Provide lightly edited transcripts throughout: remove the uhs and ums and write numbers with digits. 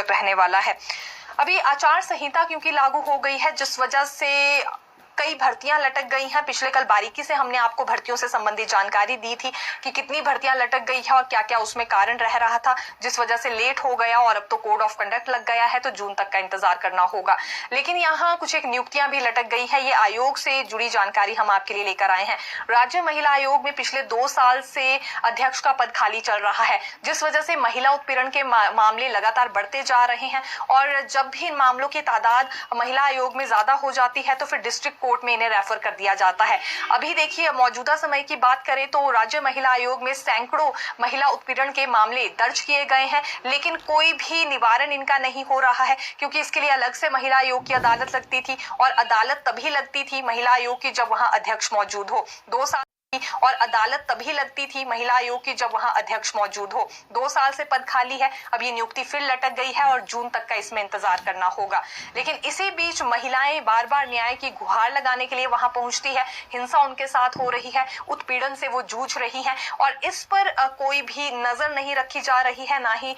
रोचक रहने वाला है। अभी आचार संहिता क्योंकि लागू हो गई है, जिस वजह से कई भर्तियां लटक गई हैं। पिछले कल बारीकी से हमने आपको भर्तियों से संबंधित जानकारी दी थी कि कितनी भर्तियां लटक गई है और क्या क्या उसमें कारण रह रहा था, जिस वजह से लेट हो गया और अब तो कोड ऑफ कंडक्ट लग गया है, तो जून तक का इंतजार करना होगा। लेकिन यहाँ कुछ एक नियुक्तियां भी लटक गई है। ये आयोग से जुड़ी जानकारी हम आपके लिए लेकर आए हैं। राज्य महिला आयोग में पिछले 2 साल से अध्यक्ष का पद खाली चल रहा है, जिस वजह से महिला उत्पीड़न के मामले लगातार बढ़ते जा रहे हैं और जब भी इन मामलों की तादाद महिला आयोग में ज्यादा हो जाती है तो फिर डिस्ट्रिक्ट कोर्ट में इन्हें रेफर कर दिया जाता है। अभी देखिए, मौजूदा समय की बात करें तो राज्य महिला आयोग में सैकड़ों महिला उत्पीड़न के मामले दर्ज किए गए हैं, लेकिन कोई भी निवारण इनका नहीं हो रहा है, क्योंकि इसके लिए अलग से महिला आयोग की अदालत लगती थी और अदालत तभी लगती थी महिला आयोग की जब वहां अध्यक्ष मौजूद हो। 2 साल और अदालत तभी लगती थी महिला आयोग की जब वहां अध्यक्ष मौजूद हो। 2 साल से पद खाली है। अब ये नियुक्ति फिर लटक गई है और जून तक का इसमें इंतजार करना होगा। लेकिन इसी बीच महिलाएं बार बार न्याय की गुहार लगाने के लिए वहां पहुंचती है। हिंसा उनके साथ हो रही है, उत्पीड़न से वो जूझ रही हैं और इस पर कोई भी नजर नहीं रखी जा रही है। ना ही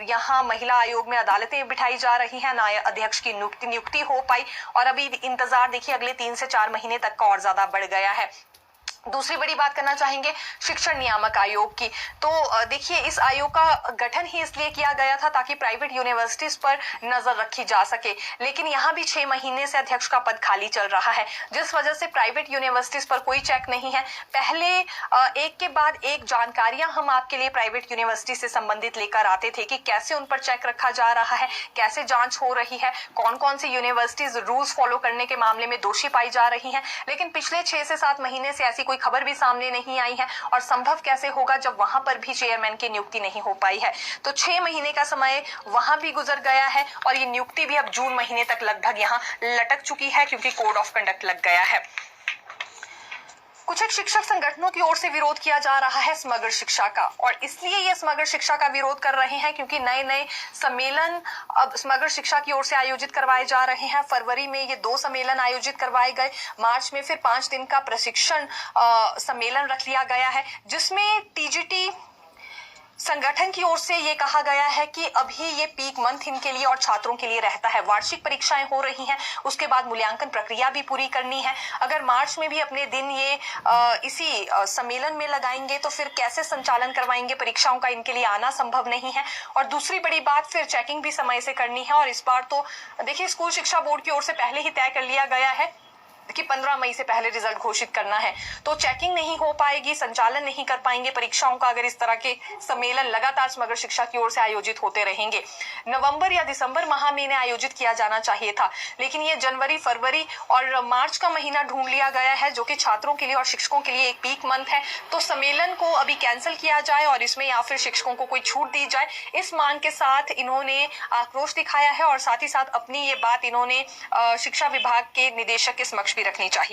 यहाँ महिला आयोग में अदालतें बिठाई जा रही हैं, ना अध्यक्ष की नियुक्ति हो पाई और अभी इंतजार देखिए अगले 3 से 4 महीने तक का और ज्यादा बढ़ गया है। दूसरी बड़ी बात करना चाहेंगे शिक्षण नियामक आयोग की। तो देखिए, इस आयोग का गठन ही इसलिए किया गया था ताकि प्राइवेट यूनिवर्सिटीज पर नजर रखी जा सके, लेकिन यहाँ भी 6 महीने से अध्यक्ष का पद खाली चल रहा है, जिस वजह से प्राइवेट यूनिवर्सिटीज पर कोई चेक नहीं है। पहले एक के बाद एक जानकारियां हम आपके लिए प्राइवेट यूनिवर्सिटी से संबंधित लेकर आते थे कि कैसे उन पर चेक रखा जा रहा है, कैसे जांच हो रही है, कौन कौन सी यूनिवर्सिटीज रूल्स फॉलो करने के मामले में दोषी पाई जा रही हैं। लेकिन पिछले 6 से 7 महीने से ऐसी खबर भी सामने नहीं आई है और संभव कैसे होगा जब वहां पर भी चेयरमैन की नियुक्ति नहीं हो पाई है। तो 6 महीने का समय वहां भी गुजर गया है और ये नियुक्ति भी अब जून महीने तक लगभग यहाँ लटक चुकी है, क्योंकि कोड ऑफ कंडक्ट लग गया है। कुछ एक शिक्षक संगठनों की ओर से विरोध किया जा रहा है समग्र शिक्षा का, और इसलिए ये समग्र शिक्षा का विरोध कर रहे हैं क्योंकि नए नए सम्मेलन अब समग्र शिक्षा की ओर से आयोजित करवाए जा रहे हैं। फरवरी में ये 2 सम्मेलन आयोजित करवाए गए, मार्च में फिर 5 दिन का प्रशिक्षण सम्मेलन रख लिया गया है, जिसमें टीजीटी संगठन की ओर से ये कहा गया है कि अभी ये पीक मंथ इनके लिए और छात्रों के लिए रहता है। वार्षिक परीक्षाएं हो रही हैं, उसके बाद मूल्यांकन प्रक्रिया भी पूरी करनी है। अगर मार्च में भी अपने दिन ये इसी सम्मेलन में लगाएंगे तो फिर कैसे संचालन करवाएंगे परीक्षाओं का, इनके लिए आना संभव नहीं है। और दूसरी बड़ी बात, फिर चेकिंग भी समय से करनी है और इस बार तो देखिए स्कूल शिक्षा बोर्ड की ओर से पहले ही तय कर लिया गया है कि 15 मई से पहले रिजल्ट घोषित करना है, तो चेकिंग नहीं हो पाएगी, संचालन नहीं कर पाएंगे परीक्षाओं का अगर इस तरह के सम्मेलन लगातार समग्र शिक्षा की ओर से आयोजित होते रहेंगे। नवंबर या दिसंबर माह में इन्हें आयोजित किया जाना चाहिए था, लेकिन ये जनवरी, फरवरी और मार्च का महीना ढूंढ लिया गया है, जो कि छात्रों के लिए और शिक्षकों के लिए एक पीक मंथ है। तो सम्मेलन को अभी कैंसिल किया जाए और इसमें या फिर शिक्षकों को कोई छूट दी जाए, इस मांग के साथ इन्होंने आक्रोश दिखाया है और साथ ही साथ अपनी ये बात इन्होंने शिक्षा विभाग के निदेशक के समक्ष भी रखनी चाहिए।